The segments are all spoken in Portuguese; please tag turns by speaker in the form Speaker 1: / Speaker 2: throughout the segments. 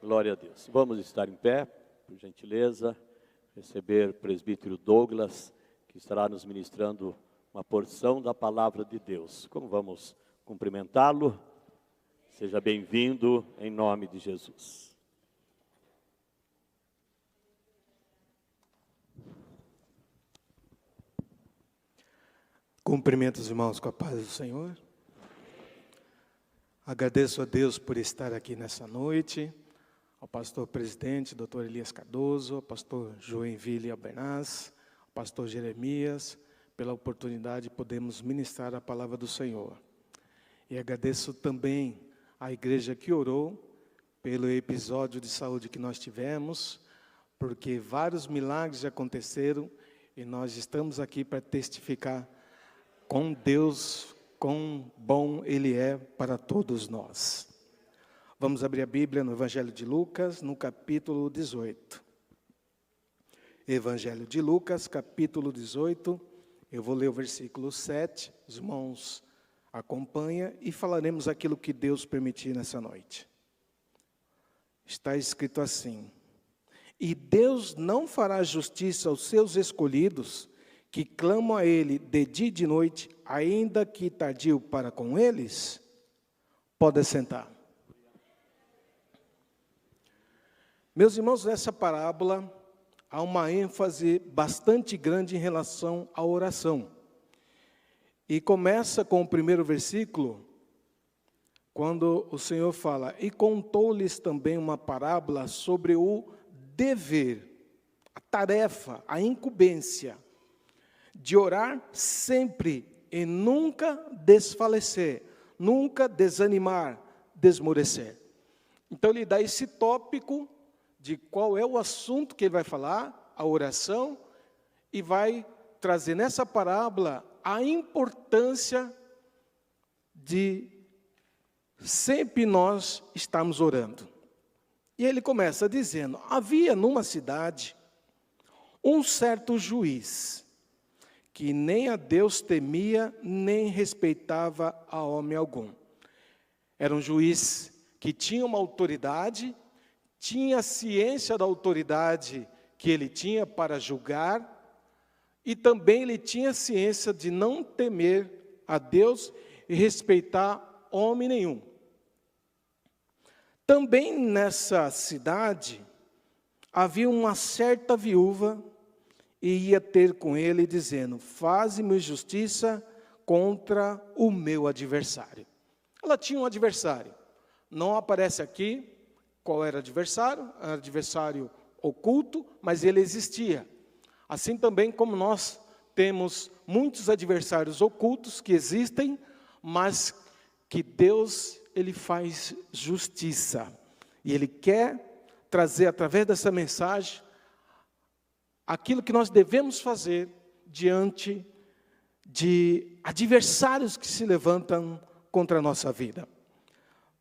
Speaker 1: Glória a Deus. Vamos estar em pé, por gentileza, receber o presbítero Douglas, que estará nos ministrando uma porção da palavra de Deus. Como vamos cumprimentá-lo? Seja bem-vindo em nome de Jesus.
Speaker 2: Cumprimento os irmãos com a paz do Senhor. Agradeço a Deus por estar aqui nessa noite, ao pastor presidente, doutor Elias Cardoso, ao pastor Joinville Albernaz, ao pastor Jeremias, pela oportunidade de podermos ministrar a palavra do Senhor. E agradeço também à igreja que orou pelo episódio de saúde que nós tivemos, porque vários milagres aconteceram e nós estamos aqui para testificar com Deus, quão bom Ele é para todos nós. Vamos abrir a Bíblia no Evangelho de Lucas, no capítulo 18. Evangelho de Lucas, capítulo 18, eu vou ler o versículo 7, os irmãos acompanham e falaremos aquilo que Deus permitir nessa noite. Está escrito assim: E Deus não fará justiça aos seus escolhidos, que clamam a Ele de dia e de noite, ainda que tardio para com eles? Pode sentar. Meus irmãos, nessa parábola há uma ênfase bastante grande em relação à oração. E começa com o primeiro versículo, quando o Senhor fala: E contou-lhes também uma parábola sobre o dever, a tarefa, a incumbência, de orar sempre e nunca desfalecer, nunca desanimar, desmorecer. Então ele dá esse tópico de qual é o assunto que ele vai falar, a oração, e vai trazer nessa parábola a importância de sempre nós estarmos orando. E ele começa dizendo: havia numa cidade um certo juiz, que nem a Deus temia, nem respeitava a homem algum. Era um juiz que tinha uma autoridade, tinha ciência da autoridade que ele tinha para julgar, e também ele tinha ciência de não temer a Deus e respeitar homem nenhum. Também nessa cidade havia uma certa viúva, e ia ter com ele, dizendo: faze-me justiça contra o meu adversário. Ela tinha um adversário. Não aparece aqui qual era o adversário, era adversário oculto, mas ele existia. Assim também como nós temos muitos adversários ocultos que existem, mas que Deus, Ele faz justiça. E Ele quer trazer através dessa mensagem aquilo que nós devemos fazer diante de adversários que se levantam contra a nossa vida.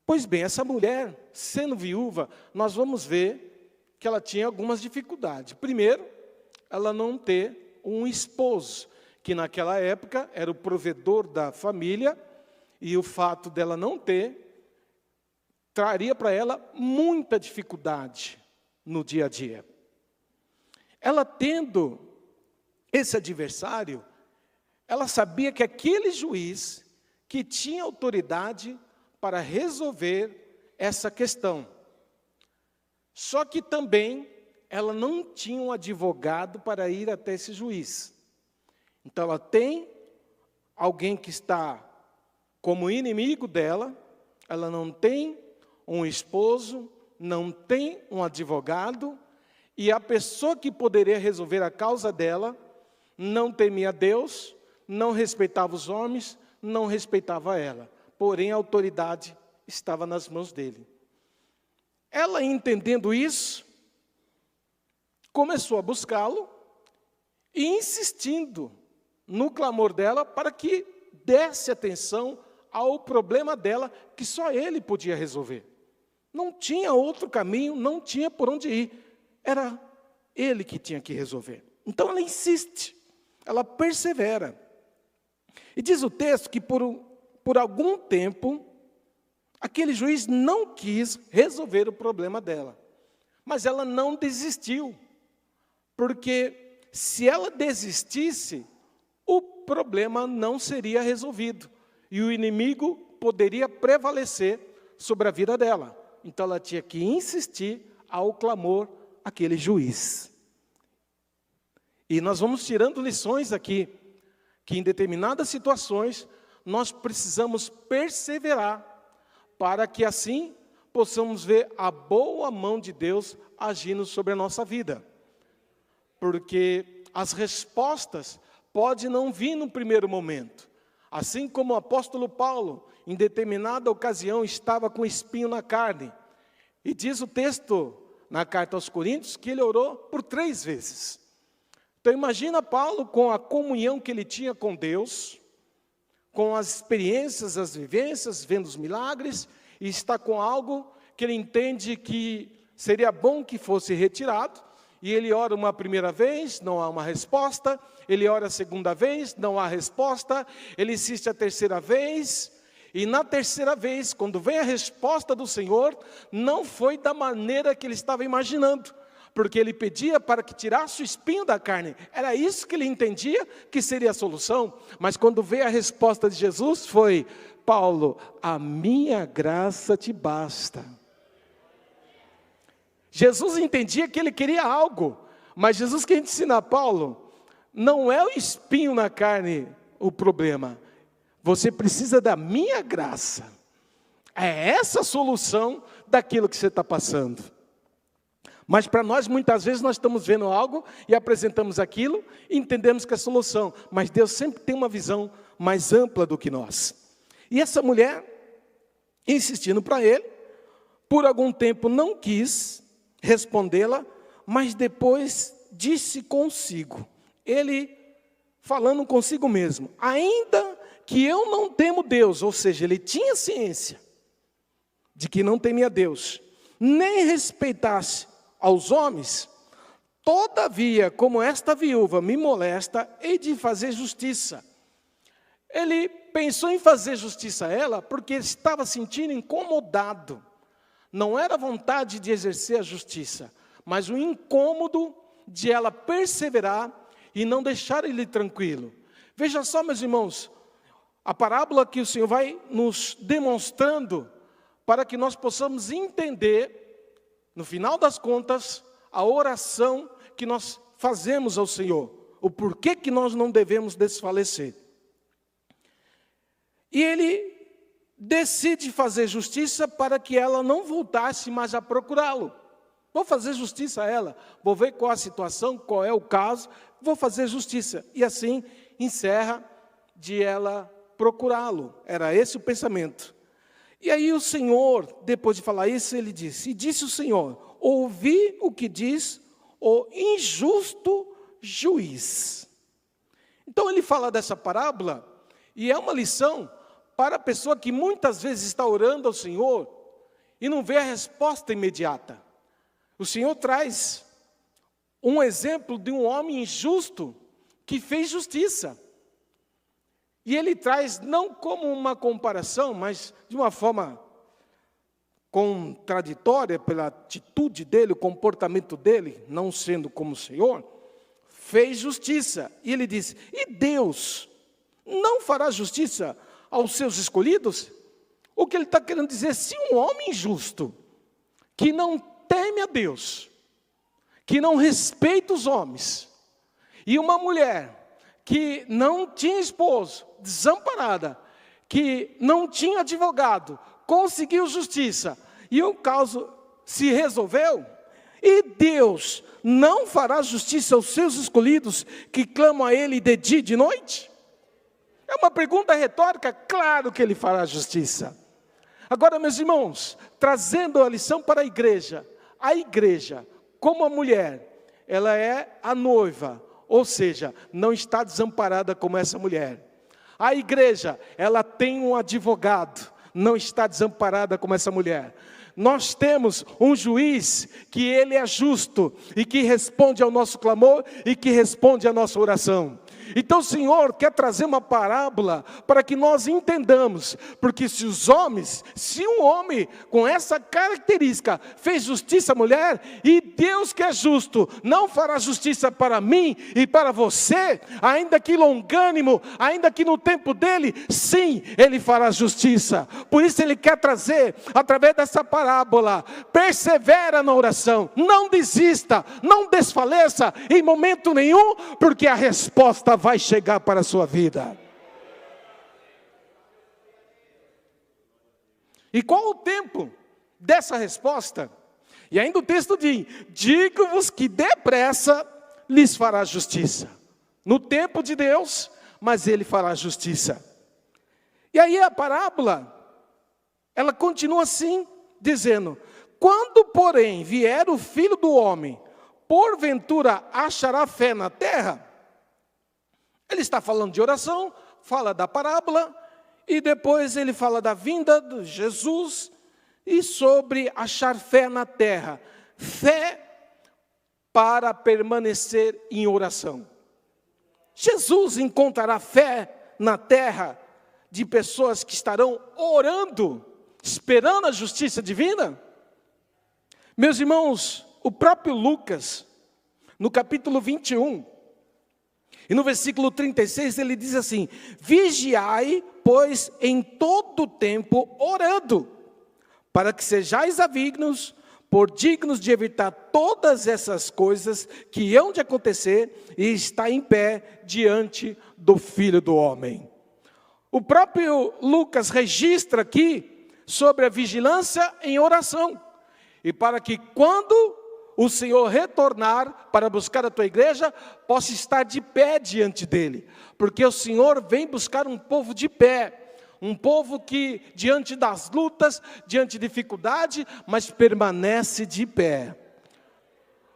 Speaker 2: Pois bem, essa mulher, sendo viúva, nós vamos ver que ela tinha algumas dificuldades. Primeiro, ela não ter um esposo, que naquela época era o provedor da família, e o fato dela não ter, traria para ela muita dificuldade no dia a dia. Ela tendo esse adversário, ela sabia que aquele juiz que tinha autoridade para resolver essa questão. Só que também ela não tinha um advogado para ir até esse juiz. Então ela tem alguém que está como inimigo dela, ela não tem um esposo, não tem um advogado, e a pessoa que poderia resolver a causa dela não temia Deus, não respeitava os homens, não respeitava ela. Porém, a autoridade estava nas mãos dele. Ela, entendendo isso, começou a buscá-lo e insistindo no clamor dela para que desse atenção ao problema dela, que só ele podia resolver. Não tinha outro caminho, não tinha por onde ir. Era ele que tinha que resolver. Então ela insiste, ela persevera. E diz o texto que por algum tempo, Aquele juiz não quis resolver o problema dela, mas ela não desistiu, porque se ela desistisse, o problema não seria resolvido, e o inimigo poderia prevalecer sobre a vida dela. Então ela tinha que insistir ao clamor àquele juiz. E nós vamos tirando lições aqui, que em determinadas situações nós precisamos perseverar, para que assim possamos ver a boa mão de Deus agindo sobre a nossa vida. Porque as respostas podem não vir no primeiro momento. Assim como o apóstolo Paulo, em determinada ocasião, estava com espinho na carne. E diz o texto na carta aos Coríntios que ele orou por 3 vezes. Então imagina Paulo com a comunhão que ele tinha com Deus, com as experiências, as vivências, vendo os milagres, e está com algo que ele entende que seria bom que fosse retirado, e ele ora uma primeira vez, não há uma resposta, ele ora a segunda vez, não há resposta, ele insiste a terceira vez, e na terceira vez, quando vem a resposta do Senhor, não foi da maneira que ele estava imaginando, porque ele pedia para que tirasse o espinho da carne. Era isso que ele entendia que seria a solução. Mas quando veio a resposta de Jesus, foi: Paulo, a minha graça te basta. Jesus entendia que ele queria algo, mas Jesus queria ensinar Paulo, não é o espinho na carne o problema. Você precisa da minha graça. É essa a solução daquilo que você está passando. Mas para nós, muitas vezes, nós estamos vendo algo e apresentamos aquilo e entendemos que é a solução. Mas Deus sempre tem uma visão mais ampla do que nós. E essa mulher, insistindo para ele, por algum tempo não quis respondê-la, mas depois disse consigo. Ele falando consigo mesmo: ainda que eu não temo Deus, ou seja, ele tinha ciência de que não temia Deus, nem respeitasse aos homens, todavia, como esta viúva me molesta, hei de fazer justiça. Ele pensou em fazer justiça a ela porque estava sentindo incomodado. Não era vontade de exercer a justiça, mas o incômodo de ela perseverar e não deixar ele tranquilo. Veja só, meus irmãos, a parábola que o Senhor vai nos demonstrando para que nós possamos entender, no final das contas, a oração que nós fazemos ao Senhor, o porquê que nós não devemos desfalecer. E ele decide fazer justiça para que ela não voltasse mais a procurá-lo. Vou fazer justiça a ela, vou ver qual a situação, qual é o caso, vou fazer justiça. E assim encerra de ela procurá-lo. Era esse o pensamento. E aí o Senhor, depois de falar isso, ele disse: e disse o Senhor: ouvi o que diz o injusto juiz. Então ele fala dessa parábola, e é uma lição para a pessoa que muitas vezes está orando ao Senhor e não vê a resposta imediata. O Senhor traz um exemplo de um homem injusto que fez justiça. E ele traz não como uma comparação, mas de uma forma contraditória pela atitude dele, o comportamento dele, não sendo como o Senhor, fez justiça. E ele diz: e Deus não fará justiça aos seus escolhidos? O que ele está querendo dizer: se um homem justo, que não teme a Deus, que não respeita os homens, e uma mulher que não tinha esposo, desamparada, que não tinha advogado, conseguiu justiça, e o caso se resolveu, e Deus não fará justiça aos seus escolhidos, que clamam a Ele de dia e de noite? É uma pergunta retórica. Claro que Ele fará justiça. Agora, meus irmãos, trazendo a lição para a igreja, como a mulher, ela é a noiva, ou seja, não está desamparada como essa mulher. A igreja, ela tem um advogado, não está desamparada como essa mulher. Nós temos um juiz que ele é justo e que responde ao nosso clamor e que responde à nossa oração. Então o Senhor quer trazer uma parábola para que nós entendamos, porque se um homem com essa característica fez justiça à mulher, e Deus que é justo, não fará justiça para mim e para você, ainda que longânimo, ainda que no tempo dele, sim, ele fará justiça. Por isso ele quer trazer, através dessa parábola, persevera na oração, não desista, não desfaleça em momento nenhum, porque a resposta vai chegar para a sua vida. E qual o tempo dessa resposta? E ainda o texto diz: digo-vos que depressa lhes fará justiça. No tempo de Deus, mas ele fará justiça. E aí a parábola, ela continua assim, dizendo: quando, porém, vier o Filho do Homem, porventura achará fé na terra? Ele está falando de oração, fala da parábola, e depois ele fala da vinda de Jesus, e sobre achar fé na terra. Fé para permanecer em oração. Jesus encontrará fé na terra de pessoas que estarão orando, esperando a justiça divina? Meus irmãos, o próprio Lucas, no capítulo 21, e no versículo 36, ele diz assim: vigiai, pois, em todo o tempo orando, para que sejais avígnos, por dignos de evitar todas essas coisas que hão de acontecer, e estar em pé diante do Filho do Homem. O próprio Lucas registra aqui sobre a vigilância em oração, e para que quando o Senhor retornar para buscar a tua igreja, possa estar de pé diante dele, porque o Senhor vem buscar um povo de pé, um povo que diante das lutas, diante de dificuldade, mas permanece de pé.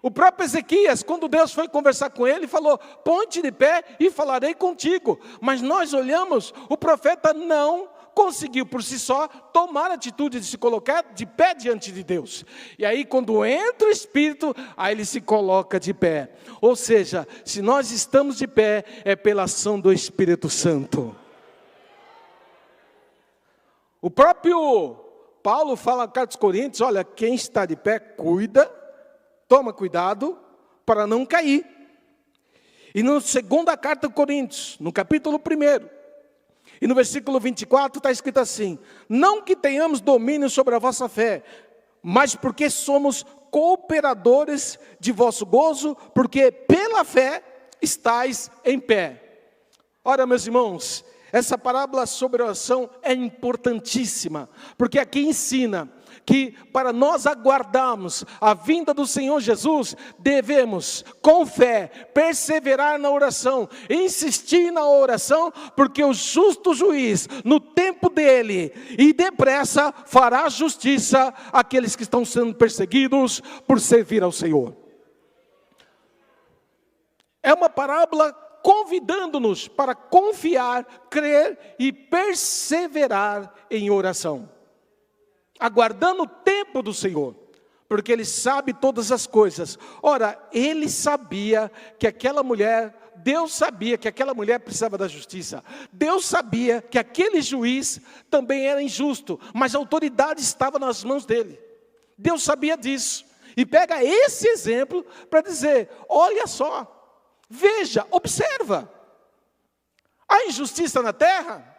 Speaker 2: O próprio Ezequias, quando Deus foi conversar com ele, falou: põe-te de pé e falarei contigo. Mas nós olhamos, o profeta não conseguiu por si só tomar a atitude de se colocar de pé diante de Deus. E aí quando entra o Espírito, aí ele se coloca de pé. Ou seja, se nós estamos de pé, é pela ação do Espírito Santo. O próprio Paulo fala na carta aos Coríntios: olha, quem está de pé, toma cuidado para não cair. E na segunda carta aos Coríntios, no capítulo 1, e no versículo 24 está escrito assim: não que tenhamos domínio sobre a vossa fé, mas porque somos cooperadores de vosso gozo, porque pela fé estáis em pé. Ora, meus irmãos, essa parábola sobre oração é importantíssima, porque aqui ensina que para nós aguardarmos a vinda do Senhor Jesus, devemos, com fé, perseverar na oração, insistir na oração, porque o justo juiz, no tempo dele, e depressa, fará justiça àqueles que estão sendo perseguidos por servir ao Senhor. É uma parábola convidando-nos para confiar, crer e perseverar em oração, aguardando o tempo do Senhor, porque Ele sabe todas as coisas. Ora, Ele sabia que aquela mulher, Deus sabia que aquela mulher precisava da justiça, Deus sabia que aquele juiz também era injusto, mas a autoridade estava nas mãos dele, Deus sabia disso, e pega esse exemplo para dizer: olha só, veja, observa, há injustiça na terra?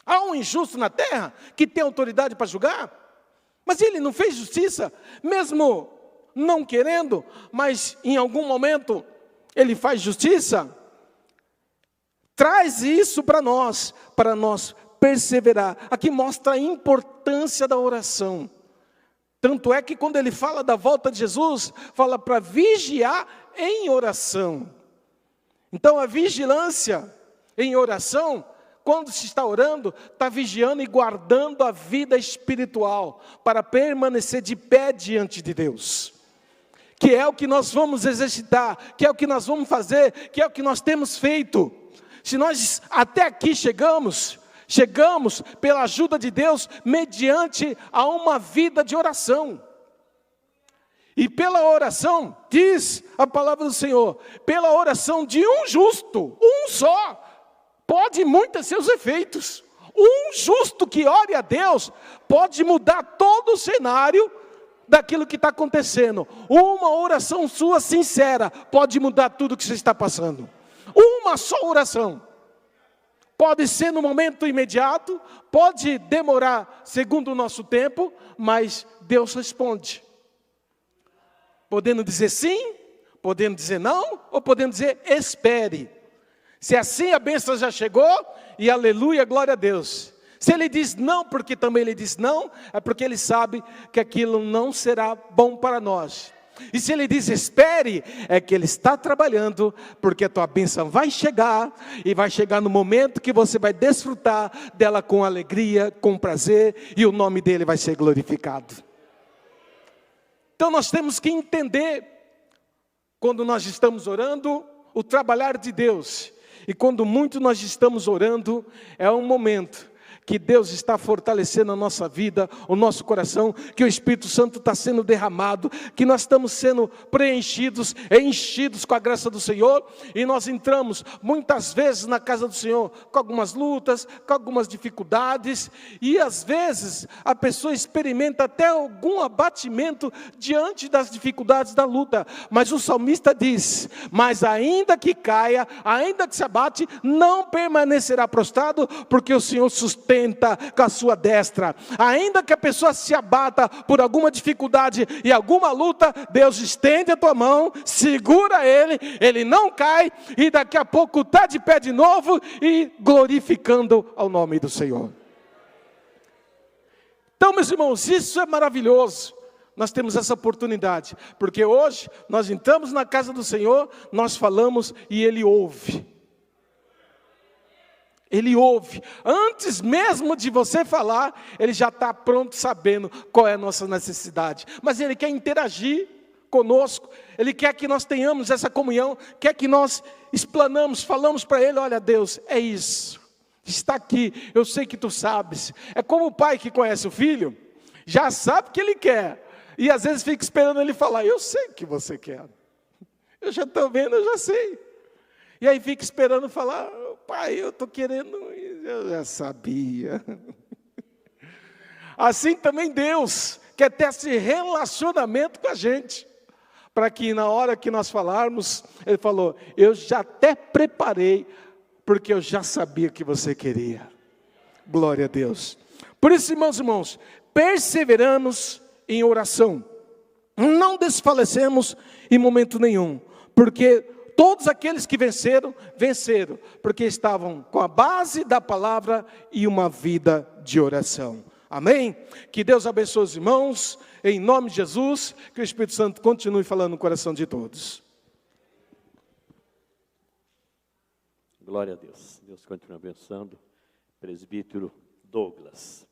Speaker 2: Há um injusto na terra que tem autoridade para julgar? Mas ele não fez justiça, mesmo não querendo, mas em algum momento ele faz justiça? Traz isso para nós perseverar. Aqui mostra a importância da oração. Tanto é que quando ele fala da volta de Jesus, fala para vigiar em oração. Então a vigilância em oração, quando se está orando, está vigiando e guardando a vida espiritual, para permanecer de pé diante de Deus. Que é o que nós vamos exercitar, que é o que nós vamos fazer, que é o que nós temos feito. Se nós até aqui chegamos pela ajuda de Deus, mediante a uma vida de oração. E pela oração, diz a palavra do Senhor, pela oração de um justo, um só, pode muitos seus efeitos. Um justo que ore a Deus pode mudar todo o cenário daquilo que está acontecendo. Uma oração sua sincera pode mudar tudo que você está passando. Uma só oração. Pode ser no momento imediato, pode demorar segundo o nosso tempo, mas Deus responde. Podendo dizer sim, podendo dizer não, ou podendo dizer espere. Se assim a bênção já chegou, e aleluia, glória a Deus. Se ele diz não, porque também ele diz não, é porque ele sabe que aquilo não será bom para nós. E se ele diz espere, é que ele está trabalhando, porque a tua bênção vai chegar, e vai chegar no momento que você vai desfrutar dela com alegria, com prazer, e o nome dele vai ser glorificado. Então nós temos que entender, quando nós estamos orando, o trabalhar de Deus. E quando muito nós estamos orando, é um momento que Deus está fortalecendo a nossa vida, o nosso coração, que o Espírito Santo está sendo derramado, que nós estamos sendo preenchidos, enchidos com a graça do Senhor, e nós entramos muitas vezes na casa do Senhor com algumas lutas, com algumas dificuldades, e às vezes a pessoa experimenta até algum abatimento diante das dificuldades da luta, mas o salmista diz, mas ainda que caia, ainda que se abate, não permanecerá prostrado, porque o Senhor sustenta com a sua destra. Ainda que a pessoa se abata por alguma dificuldade e alguma luta, Deus estende a tua mão, segura ele, ele não cai, e daqui a pouco está de pé de novo e glorificando ao nome do Senhor. Então, meus irmãos, isso é maravilhoso. Nós temos essa oportunidade, porque hoje nós entramos na casa do Senhor, nós falamos e Ele ouve. Ele ouve, antes mesmo de você falar, Ele já está pronto sabendo qual é a nossa necessidade. Mas Ele quer interagir conosco, Ele quer que nós tenhamos essa comunhão, quer que nós explanamos, falamos para Ele, olha Deus, é isso, está aqui, eu sei que Tu sabes. É como o pai que conhece o filho, já sabe o que ele quer, e às vezes fica esperando ele falar, eu sei o que você quer, eu já estou vendo, eu já sei. E aí fica esperando falar, pai, eu estou querendo, eu já sabia. Assim também Deus quer ter esse relacionamento com a gente, para que na hora que nós falarmos, Ele falou, eu já até preparei, porque eu já sabia que você queria. Glória a Deus. Por isso, irmãos, perseveramos em oração, não desfalecemos em momento nenhum, porque todos aqueles que venceram, porque estavam com a base da palavra e uma vida de oração. Amém? Que Deus abençoe os irmãos, em nome de Jesus, que o Espírito Santo continue falando no coração de todos.
Speaker 1: Glória a Deus. Deus continue abençoando. Presbítero Douglas.